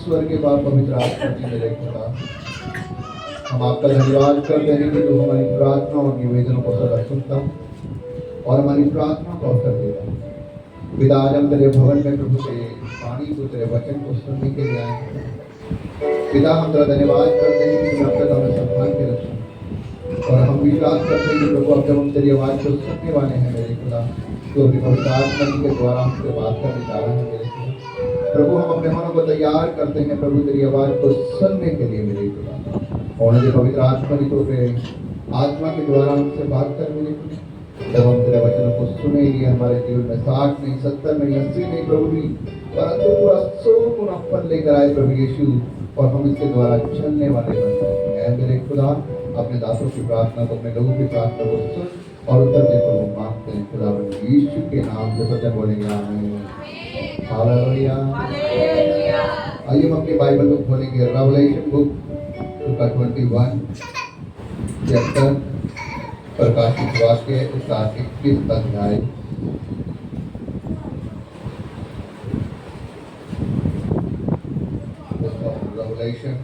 स्वर के बाप पवित्र आत्मा जी मेरे खुदा, हम आपका धन्यवाद करते हैं कि जो हमारी प्रार्थना और निवेदनों को सदा सुनता और हमारी प्रार्थना को अवसर देता। पिता, आज हम तेरे भवन में प्रभु तेरे वाणी को, तेरे वचन को सुनने के लिए आए हैं। पिता, हम तेरा धन्यवाद करते हैं कि तुमने अब तक हमें संभाल के रखा, और हम विश्वास करते हैं कि प्रभु अब जब हम तेरी आवाज़ को सुनने वाले हैं मेरे खुदा, तो अपनी पवित्र आत्मा जी के द्वारा हमसे बात करने जा रहे हैं मेरे खुदा। प्रभु, हम अपने मनों को तैयार करते हैं प्रभु तेरी आवाज़ को सुनने के लिए मेरे खुदा, और मुझे पवित्र आत्मा जी को आत्मा के द्वारा हमसे बात कर मेरे खुदा। जब हम तेरे वचनों को सुनेंगे, हमारे जीवन में 60 नहीं, 70 नहीं, 80 नहीं प्रभु जी, परंतु पूरा 100 गुना फल लेकर आए प्रभु यीशु, और हम इसके द्वारा चलने वाले बन सकते हैं मेरे खुदा। अपने दासों की प्रार्थना को, अपने लोगों की प्रार्थना को सुन और उत्तर दे को मांगते हैं खुदा यीशु के नाम से वचन बोलेंगे आमीन। हालेलुया। आइए हम अपनी बाइबल को खोलेंगे रेवलेशन बुक का 21 चैप्टर, प्रकाशित वाक्य उसका 21 अध्याय। रेवलेशन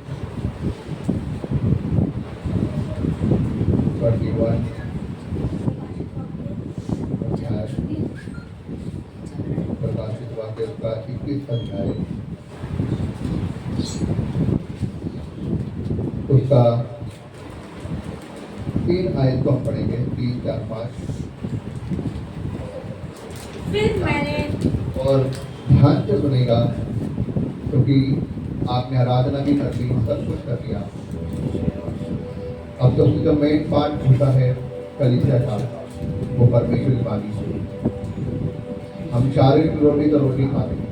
21 प्रकाशित वाक्य उसका 21 अध्याय, उसका 3 आयत को हम पढ़ेंगे, 3, 4, 5। फिर मैंने, और ध्यान से सुनेगा क्योंकि आपने आराधना भी कर ली, सब कुछ कर लिया। अब सबसे जो मेन पार्ट होता है कलीसिया का, वो परमेश्वर की बानी से। हम शारीरिक रोटी तो रोटी खा लेंगे,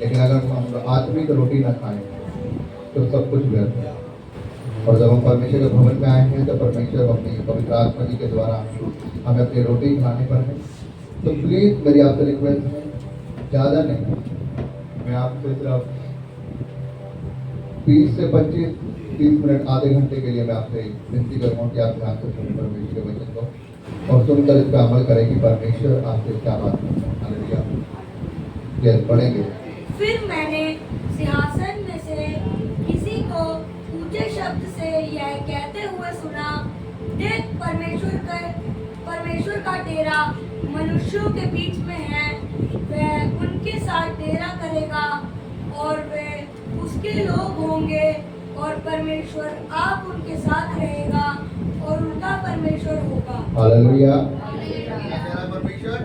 लेकिन अगर हम आत्मिक रोटी ना खाएं तो सब कुछ व्यर्थ है। और जब हम परमेश्वर के भवन में आए हैं तो परमेश्वर अपनी पवित्र आत्मा जी के द्वारा हमें अपनी रोटी खाने पर है। तो प्लीज़ मेरी आपसे रिक्वेस्ट है, ज़्यादा नहीं, मैं आपसे सिर्फ 20 से 25-30 मिनट, आधे घंटे के लिए मैं आपसे विनती करूँगा कि आप ध्यान से सुनें परमेश्वर के वचन को और सुनकर इस पर अमल करें कि परमेश्वर आपसे क्या बात करता है। हालेलुया। यस, पढ़ेंगे। फिर मैंने सिंहासन में से किसी को ऊंचे शब्द से यह कहते हुए सुना, देख परमेश्वर का डेरा मनुष्यों के बीच में है, वह उनके साथ डेरा करेगा और वे उसके लोग होंगे, और परमेश्वर आप उनके साथ रहेगा और उनका परमेश्वर होगा। हालेलुया। परमेश्वर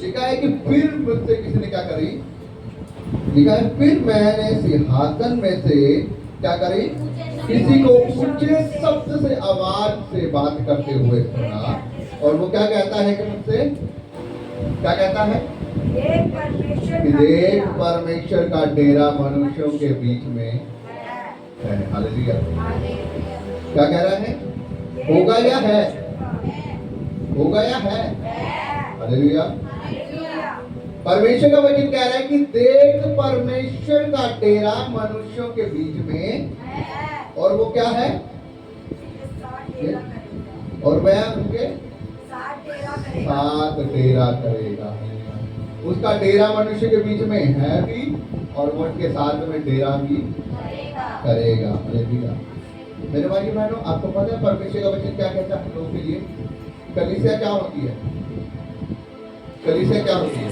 लिखा है कि फिर मुझसे किसी ने क्या करी, लिखा है फिर मैंने सिंहासन में से क्या करी, किसी को ऊंचे शब्द से, आवाज से बात करते हुए सुना, और वो क्या कहता है कि मुझसे क्या कहता है, देख परमेश्वर का डेरा मनुष्यों के बीच में है। हालेलुया। क्या कह रहा है, होगा या है, होगा या है। हालेलुया। परमेश्वर का वचन कह रहा है कि देख परमेश्वर का डेरा मनुष्यों के बीच में, और वो क्या है, और वह उनके साथ डेरा करेगा। उसका डेरा मनुष्य के बीच में है भी, और वो उनके साथ में डेरा भी करेगा। हालेलुया। मेरे भाई बहनों, आपको पता है परमेश्वर का वचन क्या कहता है लोगों के लिए, कलीसिया क्या होती है, कलीसिया क्या होती है?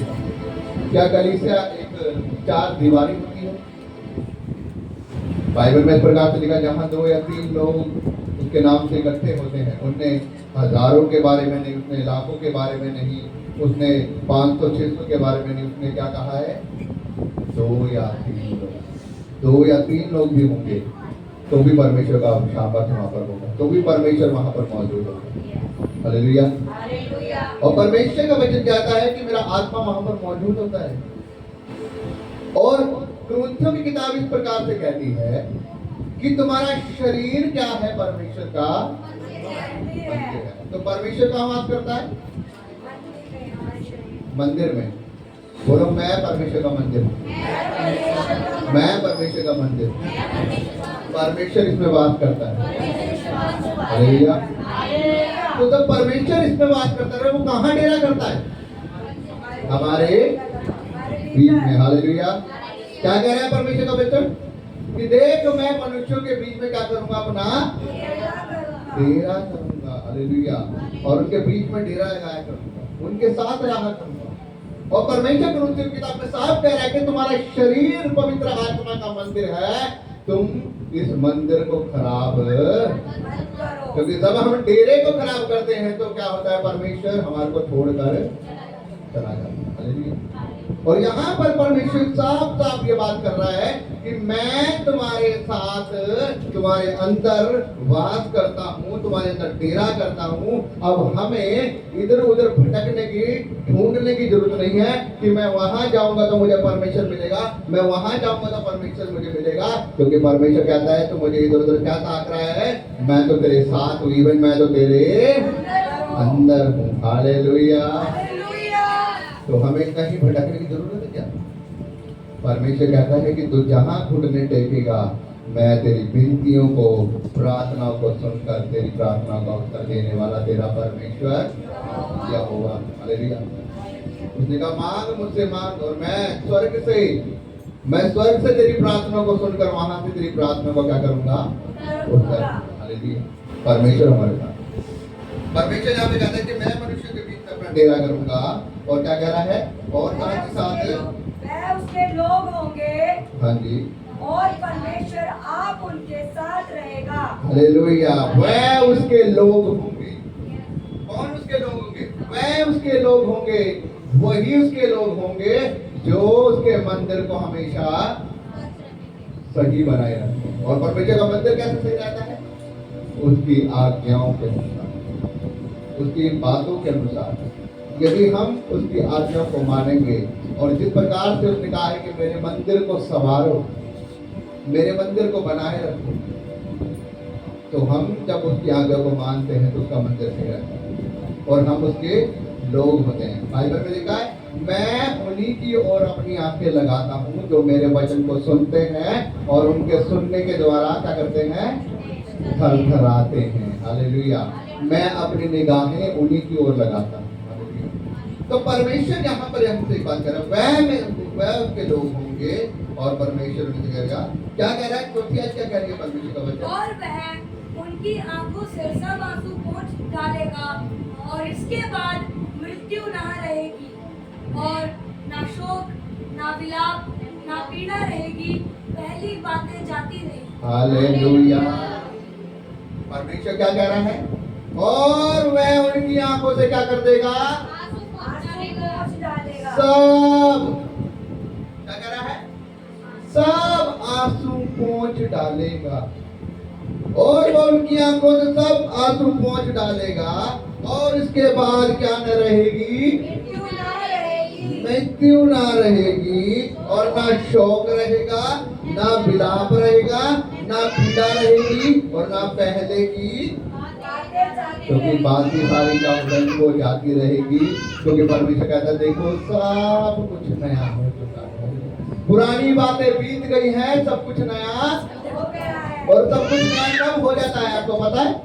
क्या कलीसिया एक 4 दीवारी होती है? बाइबल में इस प्रकार से लिखा, जहाँ 2 या 3 लोग उसके नाम से इकट्ठे होते हैं। उनने हजारों के बारे में नहीं, उसने लाखों के बारे में नहीं, उसने 500-600 के बारे में नहीं, उसने क्या कहा है, 2 या 3 लोग, 2 या 3 लोग भी होंगे तो भी परमेश्वर का सामर्थ वहाँ पर होगा, तो भी परमेश्वर वहाँ पर मौजूद होगा। हालेलुया। और परमेश्वर का वचन कहता है कि मेरा आत्मा वहाँ पर मौजूद होता है। और कुरिन्थियों की किताब इस प्रकार से कहती है कि तुम्हारा शरीर क्या है, परमेश्वर का मंदिर है। तो परमेश्वर कहाँ वास करता है, मंदिर में। बोलो, मैं परमेश्वर का मंदिर हूँ, मैं परमेश्वर का मंदिर। परमेश्वर इसमें वास करता है। हालेलुया। तो जब परमेश्वर इसमें वास करता है, वो कहाँ डेरा करता है, हमारे बीच में। हालेलुया। क्या कह रहा है परमेश्वर का बच्चन? कि देख मैं मनुष्यों के बीच में क्या करूंगा, अपना डेरा करूंगा। हालेलुया। और उनके बीच में डेरा लगाया करूंगा, उनके साथ रहा करूंगा। और परमेश्वर की रूप किताब में साफ कह रहा है कि तुम्हारा शरीर पवित्र आत्मा का मंदिर है, तुम इस मंदिर को खराब, क्योंकि जब हम डेरे को खराब करते हैं तो क्या होता है, परमेश्वर हमारे को छोड़कर चला जाता है। हालेलुया। और यहाँ पर परमेश्वर साफ साफ ये बात कर रहा है कि मैं तुम्हारे साथ, तुम्हारे अंदर वास करता हूँ, तुम्हारे अंदर डेरा करता हूँ। अब हमें इधर उधर भटकने की, ढूंढने की जरूरत नहीं है कि मैं वहां जाऊंगा तो मुझे परमेश्वर मिलेगा, मैं वहां जाऊंगा तो परमेश्वर मुझे मिलेगा। क्योंकि परमेश्वर कहता है तो मुझे इधर उधर क्या ताक रहा है, मैं तो तेरे साथ हूँ, इवन मैं तो तेरे अंदर हूँ। हालेलुया। तो हमें कहीं भटकने की जरूरत है क्या? परमेश्वर कहता है कि तू जहां घुटने टेकेगा, मैं तेरी विनतियों को, प्रार्थनाओं को सुनकर तेरी प्रार्थना का उत्तर देने वाला तेरा परमेश्वर यहोवा। हालेलुया। उसने कहा मांग मुझसे मांग और मैं स्वर्ग से तेरी प्रार्थना को सुनकर वहां से तेरी प्रार्थना को क्या करूंगा, उत्तर। हालेलुया। परमेश्वर हमारे साथ। परमेश्वर यहाँ पे कहता है कि मैं मनुष्य के बीच में अपना डेरा करूंगा। और क्या कह रहा है, और साथ ही साथ वह उसके लोग होंगे, हाँ जी, और परमेश्वर आप उनके साथ रहेगा। हालेलुया। वह उसके लोग होंगे। कौन उसके लोग होंगे? वह उसके लोग होंगे, वही उसके लोग होंगे जो उसके मंदिर को हमेशा सही बनाए रखें। और परमेश्वर का मंदिर कैसे सही रहता है? उसकी आज्ञाओं के अनुसार, उसकी बातों के अनुसार। यदि हम उसकी आज्ञाओं को मानेंगे और जिस प्रकार से उसने कहा है कि मेरे मंदिर को संवारो, मेरे मंदिर को बनाए रखो, तो हम जब उसकी आज्ञा को मानते हैं तो उसका मंदिर सही रहता है और हम उसके लोग होते हैं। बाइबल में लिखा है मैं उन्हीं की ओर अपनी आंखें लगाता हूँ जो मेरे वचन को सुनते हैं और उनके सुनने के द्वारा क्या करते हैं, थरथराते हैं। हालेलुया। मैं अपनी निगाहें उन्हीं की ओर लगाता हूँ। तो परमेश्वर यहाँ पर हमसे बात कर रहा है, वह उसके लोग होंगे और परमेश्वर उनसे कहेगा। क्या कह रहा है? चौथी आज क्या कह रही है परमेश्वर का वचन? और वह उनकी आंखों से सब आंसू पोंछ डालेगा और इसके बाद मृत्यु ना रहेगी और ना शोक, ना विलाप, ना पीड़ा रहेगी, पहली बातें जाती रहेगी। हालेलुया। परमेश्वर क्या कह रहा है? और वह उनकी आंखों से क्या कर देगा? सब, क्या कह रहा है? सब आंसू पोंछ डालेगा। और वो उनकी आंखों से सब आंसू पोंछ डालेगा और इसके बाद क्या न रहेगी? मृत्यु ना रहेगी और ना शोक रहेगा, ना विलाप रहेगा, ना पीड़ा रहेगी और ना पहले की, क्योंकि बाकी सारी क्या वो जाती रहेगी। क्योंकि परमेश्वर कहता है देखो सब कुछ नया हो चुका है, पुरानी बातें बीत गई हैं, सब कुछ नया हो गया है। और सब कुछ नया कब हो जाता है आपको पता है?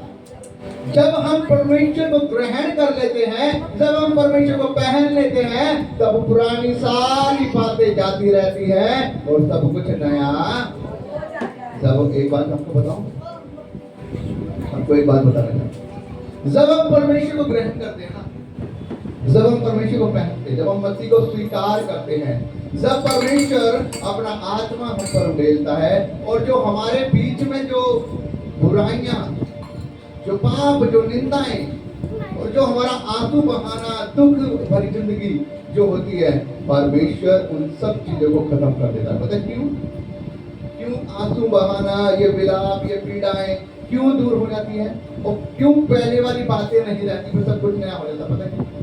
जब हम परमेश्वर को ग्रहण कर लेते हैं, जब हम परमेश्वर को पहन लेते हैं, तब पुरानी सारी बातें जाती रहती हैं और सब कुछ नया। जब एक बात आपको बताऊं, आपको एक बात बताना चाहता हूं, जब हम परमेश्वर को ग्रहण करते हैं ना, जब हम परमेश्वर को पहनते, जब हम मसीह को स्वीकार करते हैं, जब परमेश्वर अपना आत्मा हम पर उड़ेलता है और जो हमारे बीच में जो बुराइयां, जो पाप, जो निंदाएं और जो हमारा आंसू बहाना, दुख भरी जिंदगी जो होती है, परमेश्वर उन सब चीजों को खत्म कर देता है। पता क्यों? क्यों आंसू बहाना, ये विलाप, ये पीड़ाएं क्यों दूर हो जाती है और क्यों पहले वाली बातें नहीं रहती, फिर सब कुछ नया हो जाता? पता है?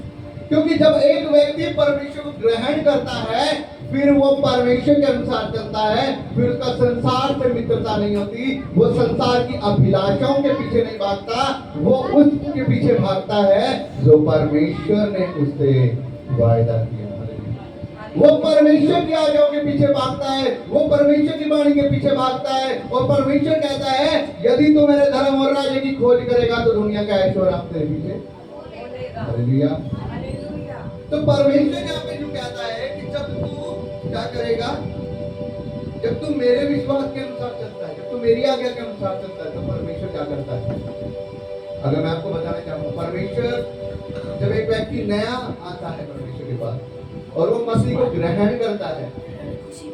क्योंकि जब एक व्यक्ति परमेश्वर को ग्रहण करता है, फिर वो परमेश्वर के अनुसार चलता है, फिर उसका संसार से मित्रता नहीं होती, वो संसार की अभिलाषाओं के पीछे नहीं भागता, वो उसके पीछे भागता है जो परमेश्वर ने उससे वायदा किया। वो परमेश्वर की आज्ञाओं के पीछे भागता है, वो परमेश्वर की वाणी के पीछे भागता है और परमेश्वर कहता है यदि तू मेरे धर्म और राज्य की खोज करेगा तो दुनिया का ऐश्वर्य आप तेरे पीछे। हालेलुया। तो परमेश्वर यहाँ पे जो कहता है कि जब तू क्या करेगा, जब तू मेरे विश्वास के अनुसार चलता है, जब तू मेरी आज्ञा के अनुसार चलता है, तो परमेश्वर क्या करता है? अगर मैं आपको बताना चाहूँ, परमेश्वर जब एक व्यक्ति नया आता है परमेश्वर के पास और वो मसीह को ग्रहण करता है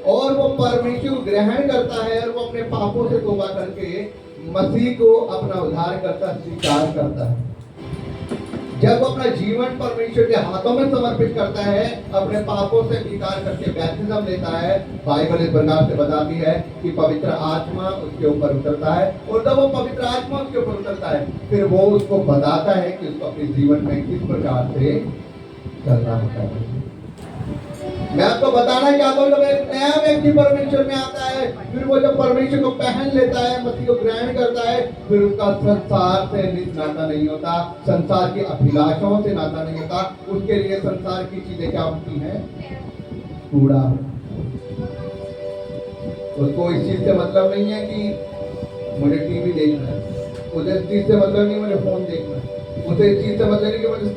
और वो परमेश्वर को ग्रहण करता है और वो अपने पापों से तौबा करके मसीह को अपना उद्धारकर्ता स्वीकार करता है, जब वो अपना जीवन परमेश्वर के हाथों में समर्पित करता है, अपने पापों से स्वीकार करके बैप्टिज्म लेता है, बाइबल इस प्रकार से बताती है कि पवित्र आत्मा उसके ऊपर उतरता है और जब वो पवित्र आत्मा उसके ऊपर उतरता है, फिर वो उसको बताता है कि उसको अपने जीवन में किस प्रकार से चलना होता है। मैं आपको बताना चाहता हूँ, जब एक नया व्यक्ति परमेश्वर में आता है, फिर वो जब परमेश्वर को पहन लेता है, मसीह को ग्रहण करता है, फिर उसका संसार से नाता नहीं होता, संसार की अभिलाषाओं से नाता नहीं होता। उसके लिए संसार की चीजें क्या होती हैं? कूड़ा। उसको इस चीज से मतलब नहीं है कि मुझे टीवी देखना है, उसे इस चीज से मतलब नहीं मुझे फोन देखना है, उसे इस चीज से मतलब नहीं कि मुझे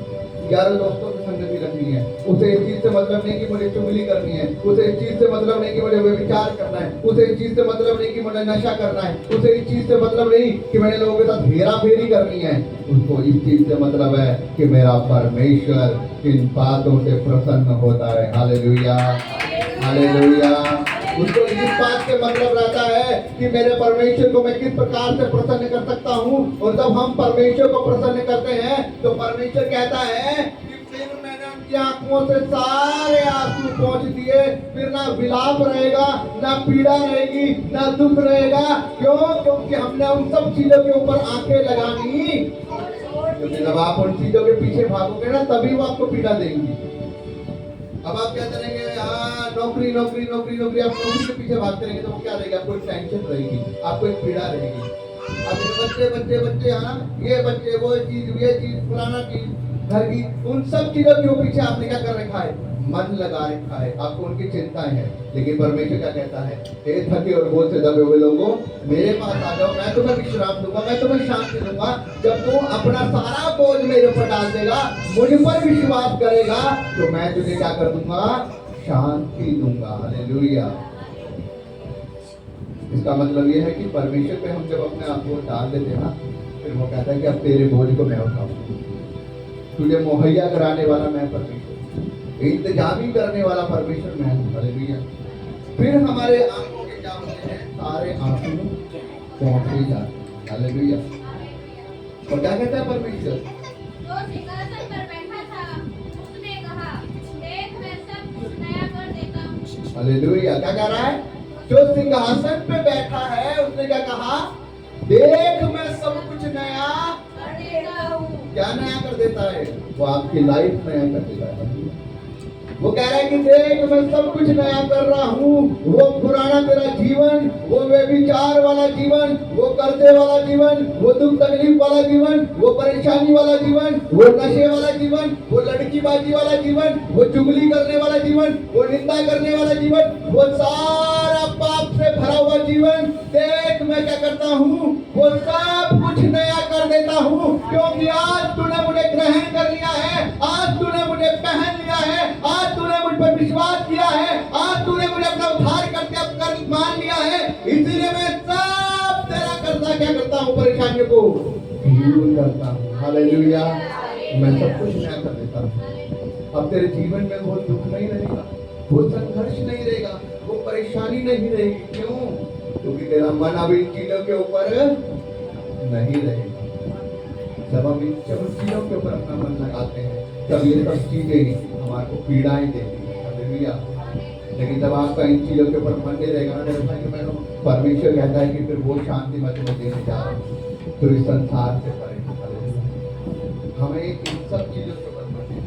11 दोस्तों की संगति रखनी है, उसे इस चीज से मतलब नहीं कि मुझे चुगली करनी है, उसे इस चीज से मतलब नहीं कि मुझे व्यभिचार करना है, उसे इस चीज से मतलब नहीं कि मुझे नशा करना है, उसे इस चीज से मतलब नहीं कि मैंने लोगों के साथ हेरा फेरी करनी है। उसको इस चीज से मतलब है कि मेरा परमेश्वर किन बातों से प्रसन्न होता है। Hallelujah, hallelujah. उसको इस बात के मतलब रहता है कि मेरे परमेश्वर को मैं किस प्रकार से प्रसन्न कर सकता हूँ। और जब हम परमेश्वर को प्रसन्न करते हैं तो परमेश्वर कहता है कि फिर मैंने उनकी आंखों से सारे आंसू पोंछ दिए, फिर ना विलाप रहेगा, ना पीड़ा रहेगी, ना दुख रहेगा। क्यों? क्योंकि हमने उन सब चीजों के ऊपर आंखें लगानी। क्योंकि जब आप उन चीजों के पीछे भागोगे ना, तभी वो आपको पीड़ा देंगी। अब आप क्या करेंगे? हाँ, नौकरी नौकरी नौकरी नौकरी, आप नौकरी के पीछे भागते रहेंगे तो वो क्या रहेगा? आपको एक टेंशन रहेगी, आपको एक पीड़ा रहेगी। अब बच्चे बच्चे बच्चे, हाँ ये बच्चे, वो चीज फलाना चीज, घर की, उन सब चीजों के पीछे आपने क्या कर रखा है? मन लगा रखा है, आपको उनकी चिंताएं हैं। लेकिन परमेश्वर क्या कहता है? हे थके और बोझ से दबे हुए लोगों, मेरे पास आ जाओ, मैं तुम्हें विश्राम दूंगा, मैं तुम्हें शांति दूंगा। जब तू अपना सारा बोझ मेरे ऊपर डाल देगा, मुझ पर विश्वास करेगा, तो मैं तुझे क्या कर दूंगा? शांति दूंगा। हालेलुया। इसका मतलब यह है कि परमेश्वर पे हम जब अपने आप को डाल देते हैं ना, फिर वो कहता है कि अब तेरे बोझ को मैं उठाऊंगा, तुझे मुहैया कराने वाला मैं परमेश्वर, इंतजामी करने वाला परमेश्वर मैं हूँ। हालेलुया। फिर हमारे आंखों के क्या होते हैं? सारे आंसू पहुंचे जाते हैं। हालेलुया। और क्या कहता है परमेश्वर? जो सिंहासन पर बैठा था उसने कहा, देख मैं सब कुछ नया कर देता हूँ। हालेलुया। क्या कह रहा है? जो सिंहासन पे बैठा है उसने क्या कहा? देख मैं सब कुछ नया कर देता हूँ। क्या नया कर देता है? वो आपकी लाइफ नया कर देता है। वो कह रहा है कि देख मैं सब कुछ नया कर रहा हूँ। वो पुराना तेरा जीवन, वो व्यभिचार वाला जीवन, वो कर्जे वाला जीवन, वो दुख तकलीफ वाला जीवन, वो परेशानी वाला जीवन, वो नशे वाला जीवन, वो लड़कीबाजी वाला जीवन, वो चुगली करने वाला जीवन, वो निंदा करने वाला जीवन, वो सारा पाप से भरा हुआ जीवन, देख मैं क्या करता हूँ? वो सब कुछ नया कर देता हूँ। क्योंकि आज तूने मुझे ग्रहण कर लिया है, आज तूने मुझे पहन लिया है, आज तूने मुझ पर विश्वास किया है, आज तूने मुझे अपना उद्धार करके अपना मान लिया है, इसीलिए मैं सब तेरा कर्जा क्या करता हूँ? परेशानियों को दूर करता हूँ। हालेलुया। मैं सब कुछ नया कर देता हूँ। अब तेरे जीवन में वो दुख नहीं रहेगा, वो संघर्ष नहीं रहेगा, वो परेशानी नहीं रहेगी। क्यों? क्योंकि तेरा मन अब इन चीजों के ऊपर नहीं रहेगा। जब हम इन चीजों के ऊपर अपना मन लगाते हैं, तब ये सब चीजें हमारे को पीड़ाएं देती है। हालेलुया। लेकिन जब आपका इन चीजों के ऊपर मन नहीं रहेगा ना, मेरे भाई बहनों, परमेश्वर कहता है कि फिर वो शांति मैं तुम्हें देने जा रहा हूँ तो इस संसार से परे। हालेलुया। हमें इन सब चीजों के ऊपर मन नहीं,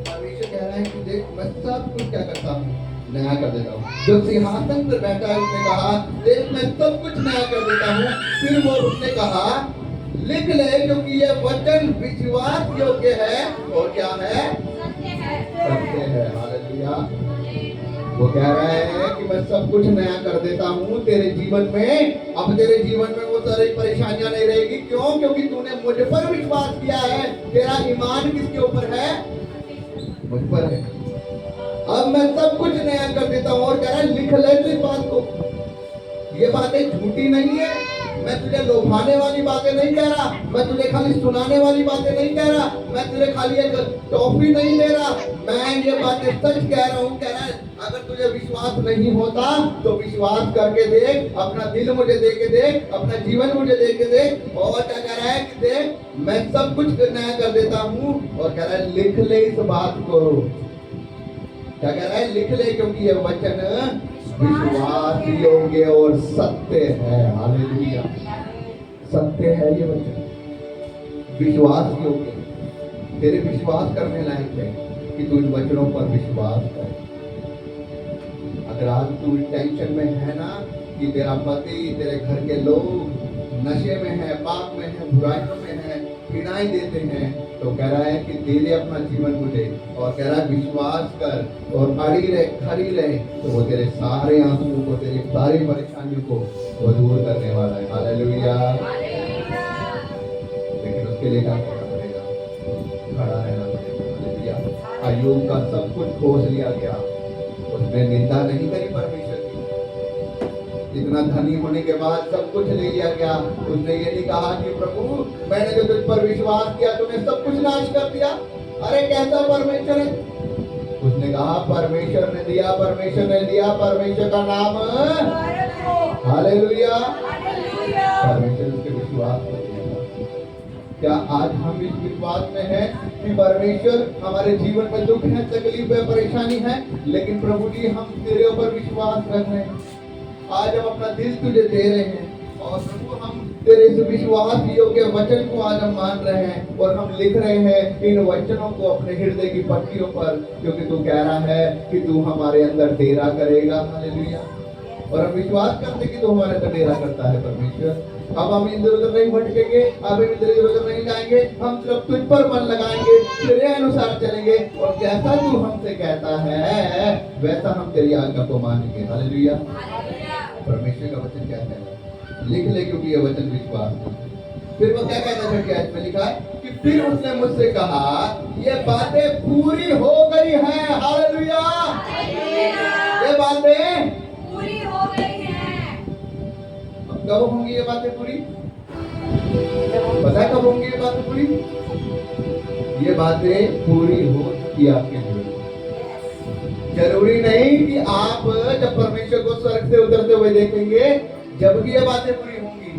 परमेश्वर कह रहा है कि देख मैं सब कुछ क्या करता हूँ? नया कर देता हूँ। जो सिंहासन पर बैठा है उसने कहा, देख मैं सब कुछ नया कर देता हूँ। फिर वो उसने कहा, लिख ले, क्योंकि ये वचन विश्वास योग्य है और क्या है? सत्य है। हालेलुया। वो कह रहा है कि मैं सब कुछ नया कर देता हूँ तेरे जीवन में। अब तेरे जीवन में वो सारी परेशानियां नहीं रहेगी। क्यों? क्योंकि तूने मुझ पर विश्वास किया है। तेरा ईमान किसके ऊपर है? मुझ पर है। अब मैं सब कुछ नया कर देता हूँ। और कह रहा है लिख ले तो इस बात को, ये बातें झूठी नहीं है। मैं तुझे लोभाने वाली बातें नहीं कह रहा, मैं तुझे खाली सुनाने वाली बातें नहीं कह रहा, मैं तुझे खाली एक टॉफी नहीं दे रहा, मैं ये बातें सच कह रहा हूँ। कह रहा है अगर तुझे विश्वास नहीं होता तो विश्वास करके देख, अपना दिल मुझे दे के देख, अपना जीवन मुझे दे के देख। और क्या कह रहा है कि देख मैं सब कुछ नया कर देता हूँ। और कह रहा है लिख ले इस बात को। क्या कह रहा है? लिख ले, क्योंकि ये वचन विश्वास योग्य और सत्य है। हालेलुया, सत्य है ये वचन, विश्वास योग्य, तेरे विश्वास करने लायक है कि तू इन वचनों पर विश्वास कर। अगर आज तू टेंशन में है ना कि तेरा पति, तेरे घर के लोग नशे में है, पाप में है, बुराइयों में है, पीड़ाई देते हैं, तो कह रहा है कि दे दे अपना जीवन मुझे। और कह रहा है विश्वास कर और अड़ी रहे, खड़ी रहे, तो वो तेरे सारे आंसुओं को, तेरी सारी परेशानियों को वो दूर करने वाला है। हालेलुया। लेकिन उसके लिए क्या करना पड़ेगा? खड़ा रहना पड़ेगा। हालेलुया। अय्यूब का सब कुछ खोज लिया गया, उसने निंदा नहीं करी परमेश्वर की। इतना धनी होने के बाद सब कुछ ले लिया गया, उसने ये नहीं कहा कि प्रभु मैंने जो तुझ पर विश्वास किया तूने सब कुछ नाश कर दिया। अरे कैसा परमेश्वर है? उसने कहा परमेश्वर ने दिया, परमेश्वर ने दिया, परमेश्वर का नाम हालेलुया। परमेश्वर उसके विश्वास को दिया। क्या आज हम इस विश्वास में हैं कि परमेश्वर हमारे जीवन में दुख है, तकलीफ है, परेशानी है, लेकिन प्रभु जी हम तेरे ऊपर विश्वास रख रहे हैं। आज हम अपना दिल तुझे दे रहे हैं और प्रभु हम तेरे इस विश्वास योग्य वचन को आज हम मान रहे हैं और हम लिख रहे हैं इन वचनों को अपने हृदय की पट्टियों पर, क्योंकि तू कह रहा है कि तू हमारे अंदर डेरा करेगा। हालेलुया। और हम विश्वास करते कि तू हमारे अंदर डेरा करता है परमेश्वर। अब हम इधर उधर नहीं भटकेंगे, अब हम इधर उधर नहीं जाएंगे, हम सिर्फ तुझ पर मन लगाएंगे, तेरे अनुसार चलेंगे और जैसा तू हमसे कहता है वैसा हम तेरी आज्ञा को मानेंगे। हालेलुया। परमेश्वर का वचन क्या कहता है? लिख ले, क्योंकि ये वचन विश्वास है। फिर वो क्या कहता है? क्या इसमें लिखा है कि फिर उसने मुझसे कहा ये बातें पूरी हो गई हैं। हालेलुया। ये बातें पूरी हो गई हैं। अब कब होंगी ये बातें पूरी? पता है कब होंगी ये बातें पूरी? ये बातें पूरी हो चुकी आपके लिए। जरूरी नहीं कि आप जब परमेश्वर को स्वर्ग से उतरते हुए देखेंगे जब भी ये बातें पूरी होंगी।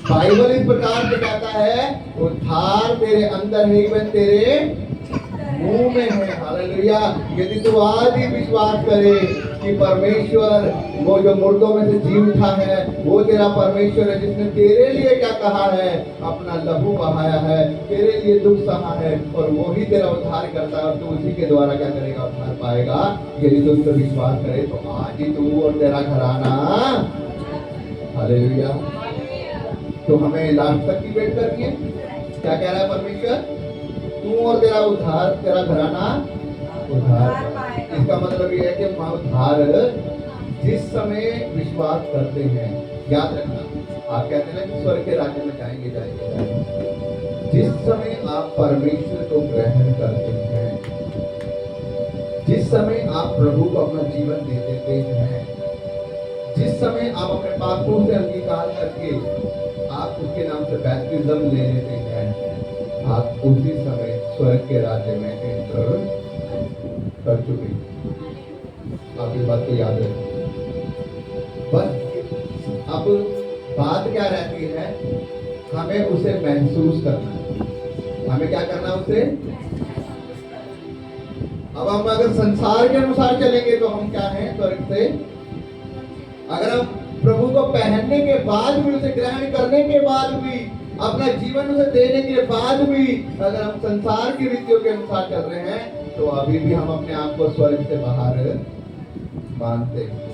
बाइबल इस प्रकार से कहता है उद्धार तेरे अंदर है, इवन तेरे मुंह में है। हालेलुया। यदि तू आज ही विश्वास करे कि परमेश्वर वो जो मुर्दों में से जी उठा है वो तेरा परमेश्वर है, जिसने तेरे लिए क्या कहा है, अपना लहू बहाया है, तेरे लिए दुख सहा है और वो ही तेरा उद्धार करता है और तू उसी के द्वारा क्या करेगा? उद्धार पाएगा। यदि तू उस पर विश्वास करे तो आज ही तू और तेरा घराना। हालेलुया। तो हमें लास्ट तक की वेट करनी है। क्या कह रहा है परमेश्वर? तू और तेरा उद्धार, तेरा घराना उद्धार। इसका मतलब ये है कि हम उद्धार जिस समय विश्वास करते हैं, याद रखना आप कहते हैं कि स्वर्ग के राज्य में जाएंगे जाएंगे, जिस समय आप परमेश्वर को ग्रहण करते हैं, जिस समय आप प्रभु को अपना जीवन दे देते हैं, जिस समय आप अपने पापों से अंगीकार करके आप उसके नाम से बैप्टिज्म ले लेते हैं, आप उसी समय स्वर्ग के राज्य में एंटर कर चुके हैं। आप इस बात को याद रखें। बस अब बात क्या रहती है? हमें उसे महसूस करना है। हमें क्या करना उसे? अब हम अगर संसार के अनुसार चलेंगे तो हम क्या हैं? स्वर्ग से। अगर हम प्रभु को पहनने के बाद भी, उसे ग्रहण करने के बाद भी, अपना जीवन उसे देने के बाद भी अगर हम संसार की रीतियों के अनुसार चल रहे हैं तो अभी भी हम अपने आप को स्वर्ग से बाहर मानते हैं।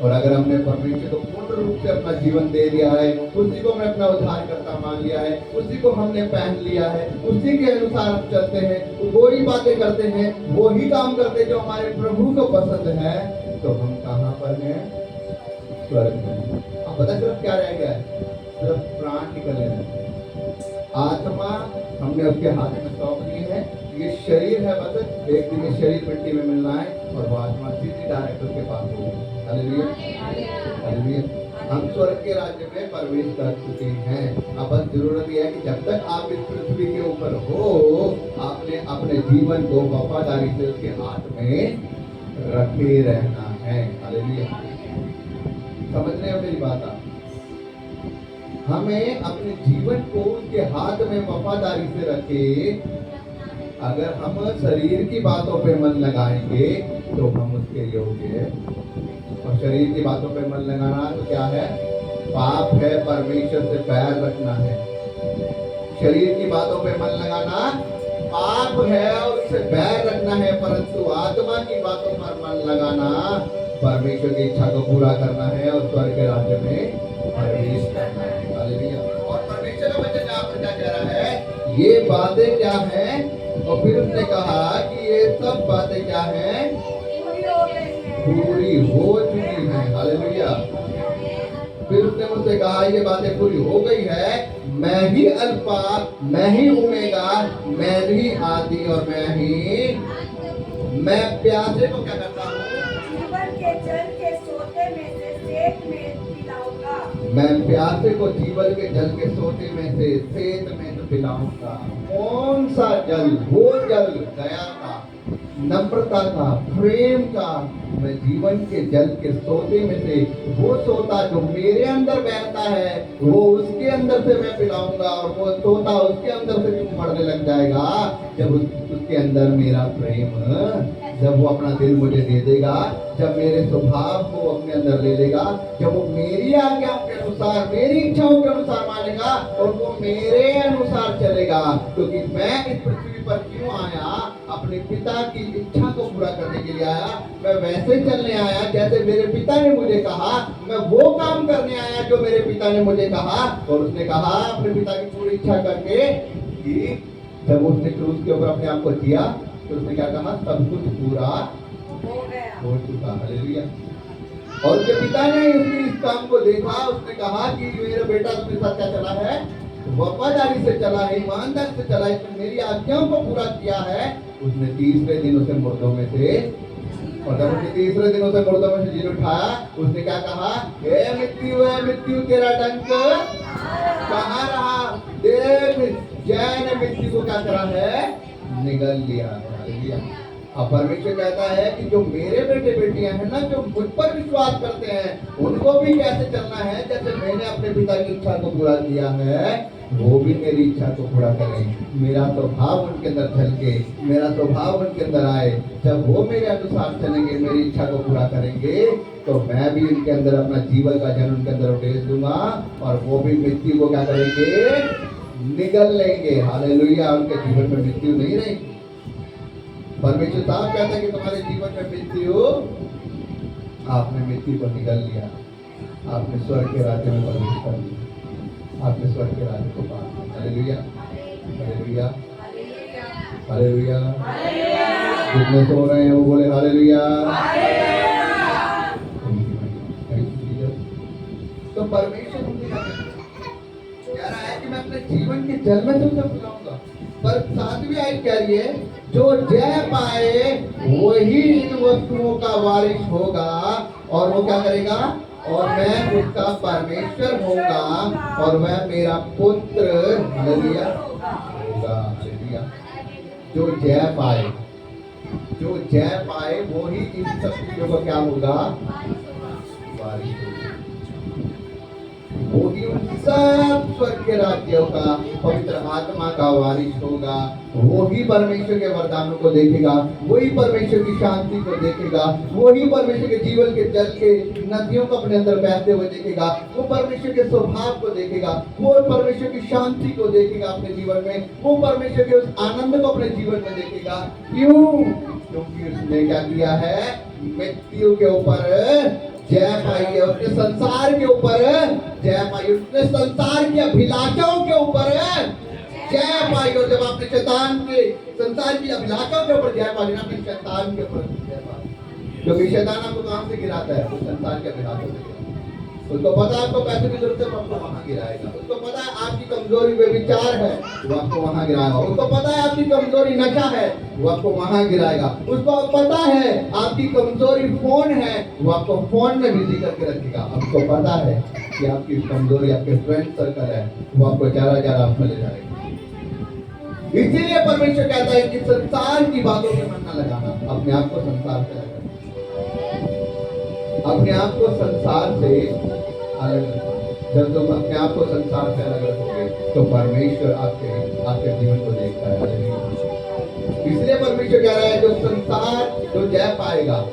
और अगर हमने परमेश्वर को पूर्ण रूप से अपना जीवन दे दिया है, उसी को हमने अपना उद्धारकर्ता मान लिया है, उसी को हमने पहन लिया है, उसी के अनुसार हम चलते हैं, तो वो ही बातें करते हैं, वो ही काम करते हैं जो हमारे प्रभु को पसंद है, तो हम कहाँ पर हैं? स्वर्ग में। अब पता सिर्फ क्या रह गया है? सिर्फ प्राण निकले हैं। आत्मा हमने उसके हाथ में सौंप दी है। ये शरीर है है बस एक दिन ये शरीर मिट्टी में मिलना है और वो आत्मा सीधी डायरेक्ट उसके पास होगी। Hallelujah, hallelujah. हम स्वर्ग के राज्य में प्रवेश कर चुके हैं। अब बस जरूरत यह है कि जब तक आप इस पृथ्वी के ऊपर हो, आपने अपने जीवन को वफादारी से उसके हाथ में रखे रहना है। हालेलुया, समझ रहे हो मेरी बात आप? हमें अपने जीवन को उसके हाथ में वफादारी से रखे। अगर हम शरीर की बातों पे मन लगाएंगे तो हम उसके योग्य हैं। और शरीर की बातों पे मन लगाना तो क्या है? पाप है, परमेश्वर से बैर रखना है। शरीर की बातों पे मन लगाना पाप है और उससे बैर रखना है, परंतु आत्मा की बातों पर मन लगाना परमेश्वर की इच्छा को पूरा करना है और स्वर्ग के राज्य में प्रवेश करना है। हालेलुया। और परमेश्वर का वचन यहाँ पर क्या कह रहा है? ये बातें क्या हैं? और फिर उसने कहा कि ये सब बातें क्या हैं? पूरी हो चुकी है। हालेलुया। फिर उसने मुझसे कहा ये बातें पूरी हो गई है। मैं ही अल्फा, मैं ही ओमेगा, मैं ही आदि और मैं प्यासे को क्या करता हूँ? जीवन के जल के सोते में से सेत में पिलाऊंगा। मैं प्यासे को जीवन के जल के सोते में से सेत में तो पिलाऊंगा। कौन सा जल? वो जल दया का, नम्रता का, प्रेम का। मैं जीवन के जल के सोते में से वो सोता जो मेरे अंदर बहता है, वो उसके अंदर से मैं पिलाऊंगा और वो सोता उसके अंदर से भी उमड़ने लग जाएगा। जब उसके अंदर मेरा प्रेम, जब वो अपना दिल मुझे दे देगा, जब मेरे स्वभाव को अपने अंदर ले लेगा, जब वो मेरी आज्ञाओं के अनुसार, मेरी इच्छाओं के अनुसार मानेगा और वो मेरे अनुसार चलेगा। क्योंकि मैं इस पृथ्वी पर क्यों आया? अपने पिता की इच्छा को पूरा करने के लिए आया। मैं वैसे चलने आया जैसे मेरे पिता ने मुझे कहा। मैं वो काम करने आया जो मेरे पिता ने मुझे कहा। और उसने कहा अपने पिता की पूरी इच्छा करके कि जब उसने क्रूस के ऊपर अपने आप को दिया तो उसने क्या कहा? सब कुछ पूरा हो चुका। हालेलुया। और उसके पिता ने उसके इस काम को देखा। उसने कहा कि मेरा बेटा तुम्हारे साथ क्या चला है? वफादारी से चला है, ईमानदारी से चला है, इसने मेरी आज्ञाओं को पूरा किया है। उसने तीसरे दिन उसे मुर्दों में से, और जब उसने तीसरे दिन उसे मुर्दों में से जी उठाया, उसने क्या कहा? हे मृत्यु तेरा डंक कहाँ रहा? देख, जय ने मृत्यु को क्या करा है? निगल लिया है। हालेलुया। अब परमेश्वर कहता है कि जो मेरे बेटे बेटियां हैं ना, जो मुझ पर विश्वास करते हैं, उनको भी कैसे चलना है? जैसे मैंने अपने पिता की इच्छा को पूरा किया है, वो भी मेरी इच्छा को पूरा करें। मेरा स्वभाव उनके अंदर झलके, मेरा स्वभाव उनके अंदर आए। जब वो मेरे अनुसार चलेंगे, मेरी इच्छा को पूरा करेंगे, तो मैं भी उनके अंदर अपना जीवन का जन उनके अंदर उठेस दूंगा और वो भी मृत्यु को क्या करेंगे? निगल लेंगे। हालेलुया। उनके जीवन में मृत्यु नहीं रहेगी। परमेश्वर साहब कहता है कि तुम्हारे जीवन में मृत्यु, आपने मृत्यु को निगल लिया, आपने स्वर्ग के राज्य में प्रवेश कर लिया, आपने स्वर्ग के राज्य को पा लिया। Hallelujah, hallelujah, hallelujah. जितने सो रहे हैं वो बोले हालेलुया। तो परमेश्वर मुझे कह रहा है कि मैं अपने जीवन के जल में तुमसे पिलाऊंगा। पर सातवीं आयत कह रही है जो जय पाए वही इन वस्तुओं का वारिस होगा और वो क्या करेगा? और मैं उसका परमेश्वर होगा और वह मेरा पुत्र हालेलुया होगा। हालेलुया। जो जय पाए, जो जय पाए वो ही इन सब चीजों का क्या होगा? वारिस होगा। वो ही उन सब स्वर्ग के राज्यों का, पवित्र आत्मा का वारिस होगा। वो ही परमेश्वर के वरदानों को देखेगा, वही परमेश्वर की शांति को देखेगा, वही परमेश्वर के जीवन के जल के नदियों को अपने अंदर बहते हुए देखेगा, वो परमेश्वर के स्वभाव को देखेगा, वो परमेश्वर की शांति को देखेगा अपने जीवन में, वो परमेश्वर के उस आनंद को अपने जीवन में देखेगा। क्यों? क्योंकि उसने क्या किया है? मृत्यु के ऊपर जय पाई है, उसने संसार के ऊपर जय पाई, उसने संसार की अभिलाषाओं के ऊपर जय पाई। और जब आपने शैतान के, संसार की अभिलाषाओं के ऊपर जय पाई, आपने शैतान के ऊपर जय पाई। क्योंकि शैतान आपको कहां से गिराता है? वो संसार के अभिलाषाओं से गिराता है। उसको पता है आपको पैसे की जरूरत है, वो आपको वहां गिराएगा। उसको पता है आपकी कमजोरी व्यभिचार है, वो आपको वहां गिराएगा। उसको पता है आपकी कमजोरी नशा है, वो आपको वहां गिराएगा। उसको पता है आपकी कमजोरी फोन है, वो आपको फोन में बिजी करके रखेगा। आपको पता है कि आपकी कमजोरी आपके फ्रेंड सर्कल है, वो आपको जरा जरा आपको ले जाएगा। इसीलिए परमेश्वर कहता है कि संसार की बातों में मन न लगाना, अपने आप को संसार से अलग रखो। अपने आप को संसार से अलग रखो। जब तुम अपने आप को संसार से अलग रखोगे तो परमेश्वर आपके जीवन को देखता है। इसलिए परमेश्वर कह रहा है जो संसार जो जय पाएगा,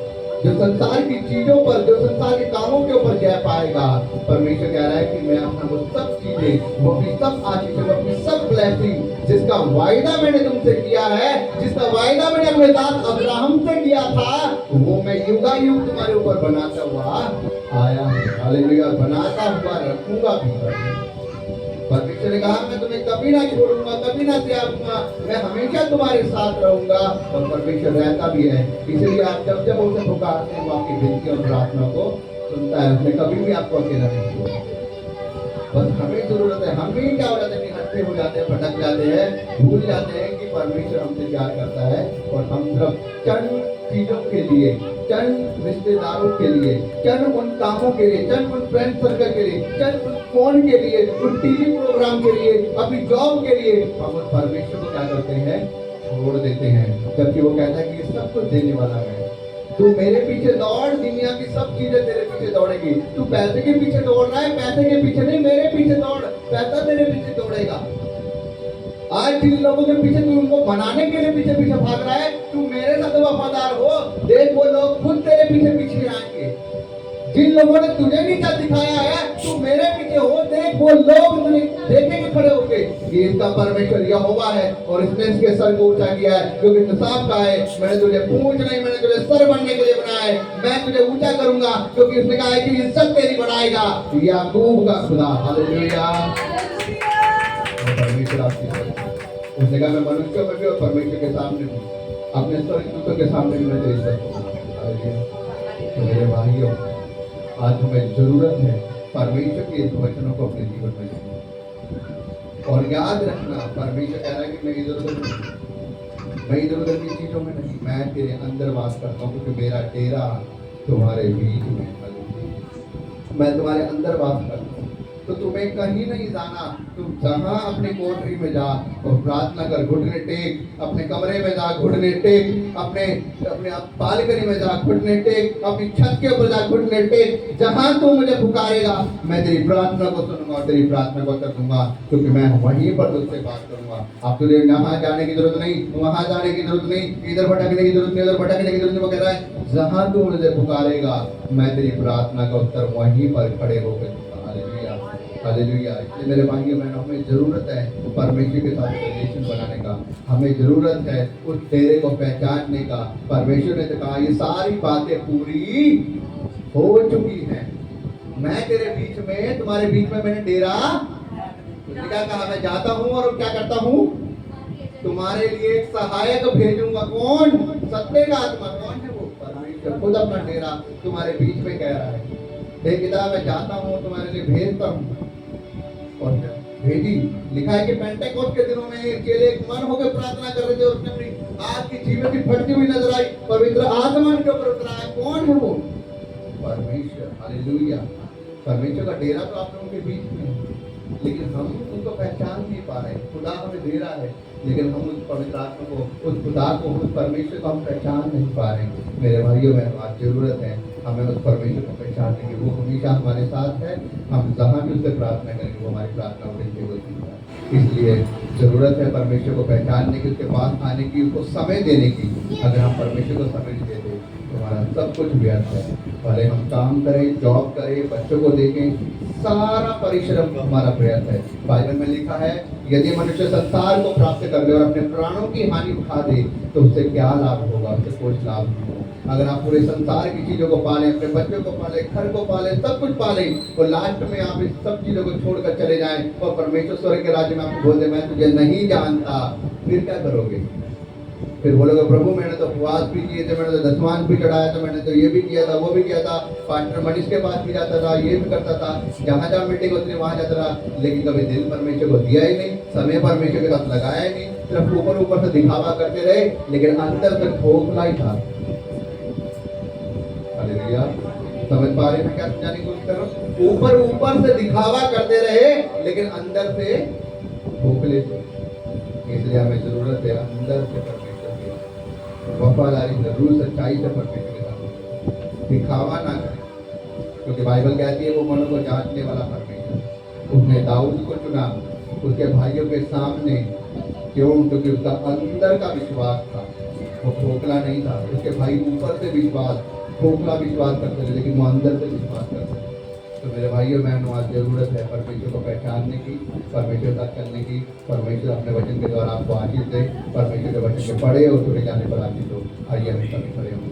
जो संसार की चीजों पर, जो संसार के कामों के ऊपर जय पाएगा, परमेश्वर कह रहा है कि मैं अपना वो सब चीजें, वो अपनी सब आशीष, वो अपनी सब ब्लेसिंग जिसका वायदा मैंने तुमसे किया है, जिसका वायदा मैंने अपने दास अब्राहम से किया था, वो मैं युगायुग तुम्हारे ऊपर बनाता हुआ आया हूं। हालेलुया। बनाता हुआ रखूंगा भी। परमेश्वर ने कहा मैं तुम्हें कभी ना छोड़ूंगा, कभी ना त्यागूंगा, मैं हमेशा तुम्हारे साथ रहूंगा। और परमेश्वर रहता भी है। इसलिए आप जब जब उसे पुकारते हैं वो आपकी विनती और प्रार्थना को सुनता है। उसने कभी भी आपको अकेला नहीं छोड़ा। बस हमें जरूरत है, हम भी क्या हो जाते हैं, हट्टे हो जाते हैं, भटक जाते हैं, भूल जाते हैं कि परमेश्वर हमसे प्यार करता है और हम सिर्फ चंद चीजों के लिए, चंद रिश्तेदारों के लिए, चंद उन कामों के लिए, चंद उन फ्रेंड सर्कल के लिए, चंद उन फोन के लिए, उन टीवी प्रोग्राम के लिए, अपनी जॉब के लिए हम उस परमेश्वर को क्या करते हैं, छोड़ देते हैं। जबकि वो कहता है कि ये सब कुछ देने वाला है। तू मेरे पीछे दौड़, दुनिया की सब चीजें तेरे पीछे दौड़ेगी। तू पैसे के पीछे दौड़ रहा है, पैसे के पीछे नहीं, मेरे पीछे दौड़, पैसा तेरे पीछे दौड़ेगा। आज जिन लोगों के पीछे तू उनको बनाने के लिए पीछे पीछे भाग रहा है, तू मेरे साथ वफादार हो, देख वो लोग खुद तेरे पीछे पीछे आएंगे। जिन लोगों ने तुझे नीचा दिखाया है, तू मेरे पीछे हो, देख वो लोग तुझे देखेंगे खड़े होके कि इसका परमेश्वर यहोवा है और इसने इसके सर को ऊंचा किया है, क्योंकि इंसाफ का है। मैंने तुझे पूंछ नहीं, मैंने तुझे सर बनने के लिए बनाया है। मैं तुझे ऊंचा करूंगा क्योंकि उसने कहा है कि इज्जत तेरी बढ़ाएगा याकूब का खुदा। हालेलुया। परमेश्वर आपकी, उसने कहा मैं मनुष्यों में भी और परमेश्वर के सामने भी, अपने स्वर्गदूतों के सामने भी मैं तेरी इज्जत करूंगा। तो मेरे भाइयों, आज हमें जरूरत है परमेश्वर के इस वचनों को अपने जीवन में लेना। और याद रखना, परमेश्वर कह रहा है कि मैं इधर उधर की चीजों में नहीं, मैं तेरे अंदर वास करता हूँ, क्योंकि मेरा डेरा तुम्हारे बीच में है। मैं तुम्हारे अंदर वास करता हूँ, तो तुम्हें कहीं नहीं जाना। तुम जहां अपने कोठरी में जा और प्रार्थना कर, घुटने टेक, अपने कमरे में जा घुटने टेक, अपने बालकनी में जा घुटने टेक, अपनी छत के ऊपर जा घुटने टेक। जहां तू मुझे पुकारेगा मैं तेरी प्रार्थना को सुनूंगा और तेरी प्रार्थना को कर दूंगा, क्योंकि मैं वहीं पर तुझसे बात करूंगा। अब तुझे यहाँ जाने की जरूरत नहीं, वहां जाने की जरूरत नहीं, इधर भटकने की जरूरत नहीं, उधर भटकने की जरूरत नहीं। वो कह रहा है जहां तू मुझे पुकारेगा मैं तेरी प्रार्थना का उत्तर वहीं पर खड़े होकर दूंगा। Hallelujah, hallelujah. इसलिए मेरे भाइयों बहनों, हमें जरूरत है परमेश्वर के साथ रिलेशन बनाने का। हमें जरूरत है उस डेरे को पहचानने का। परमेश्वर ने तो कहा ये सारी बातें पूरी हो चुकी हैं, मैं तेरे बीच में, तुम्हारे बीच में मैंने डेरा, उसने क्या कहा, मैं जाता हूँ और क्या करता हूँ, तुम्हारे लिए एक सहायक भेजूंगा। कौन? सत्य का आत्मा। कौन है वो? परमेश्वर खुद अपना डेरा तुम्हारे बीच में कह रहा है, हे पिता मैं जाता हूँ, तुम्हारे लिए भेजता हूँ। और भेजी, लिखा है कि पेंटेकोस्ट के दिनों में चेले एक मन होकर प्रार्थना कर रहे थे, उसने अपनी आग की जीवन की फटती हुई नजर आई, पवित्र आत्मा के ऊपर उतरा है। कौन है वो? परमेश्वर। हालेलुया। परमेश्वर का डेरा तो आप लोगों के बीच में है, लेकिन हम उनको पहचान नहीं पा रहे। खुदा हमें दे रहा है, लेकिन हम उस पवित्र आत्मा को, उस खुदा को, उस परमेश्वर को हम पहचान नहीं पा रहे। मेरे भाइयों बहनों, आज जरूरत है हमें उस परमेश्वर को पहचानने की। वो हमेशा हमारे साथ है, हम जहाँ भी उससे प्रार्थना करेंगे वो हमारी प्रार्थना उठेगी होती है। इसलिए जरूरत है परमेश्वर को पहचानने की, उसके पास आने की, उसको समय देने की। अगर हम परमेश्वर को समय नहीं देते तो हमारा सब कुछ व्यर्थ है। भले हम काम करें, जॉब करें, बच्चों को देखें, सारा परिश्रम हमारा व्यर्थ है। बाइबल में लिखा है यदि मनुष्य संसार को प्राप्त कर ले और अपने प्राणों की हानि उठा दे तो उससे क्या लाभ होगा? उससे कुछ लाभ नहीं होगा। अगर आप पूरे संसार की चीजों को पालें, अपने बच्चों को पालें, घर को पालें, सब कुछ पालें और लास्ट में आप इस सब चीजों को छोड़कर चले जाएं और परमेश्वर स्वर्ग के राज्य में आपको बोल दे मैं तुझे नहीं जानता, फिर क्या करोगे? फिर बोलोगे प्रभु मैंने तो उपवास भी किए थे, मैंने तो दशवान भी चढ़ाया था, मैंने तो ये भी किया था, वो भी किया था, पास्टर मनीष के पास भी जाता था, ये भी करता था, जहाँ जहाँ मीटिंग होती थी वहाँ जाता था, लेकिन कभी दिल परमेश्वर को दिया ही नहीं, समय परमेश्वर के साथ लगाया ही नहीं, सिर्फ ऊपर ऊपर से दिखावा करते रहे, लेकिन अंदर तक खोखला ही था। हालेलुया। समझ पा रहे हैं क्या समझाने की कोशिश कर रहा हूं? ऊपर ऊपर से दिखावा करते रहे, लेकिन अंदर से खोखले थे। इसलिए हमें जरूरत है अंदर से परमेश्वर की वफादारी, जरूर सच्चाई से परमेश्वर के साथ दिखावा ना करें, क्योंकि बाइबल कहती है वो मनों को जांचने वाला परमेश्वर। उसने दाऊद को चुना उसके भाइयों के सामने, क्यों? क्योंकि उसका अंदर का विश्वास था, वो खोखला नहीं था। उसके भाई ऊपर से विश्वास, खोखला विश्वास करते थे, लेकिन वो अंदर से विश्वास करते थे। तो मेरे भाइयों बहनों, आज जरूरत है परमेश्वर को पहचानने की, परमेश्वर तक करने की। परमेश्वर अपने वचन के द्वारा आपको आशीष दे। परमेश्वर के वचन के पढ़े और सुने जाने पर आशीष हो। आइए हम सभी खड़े हों।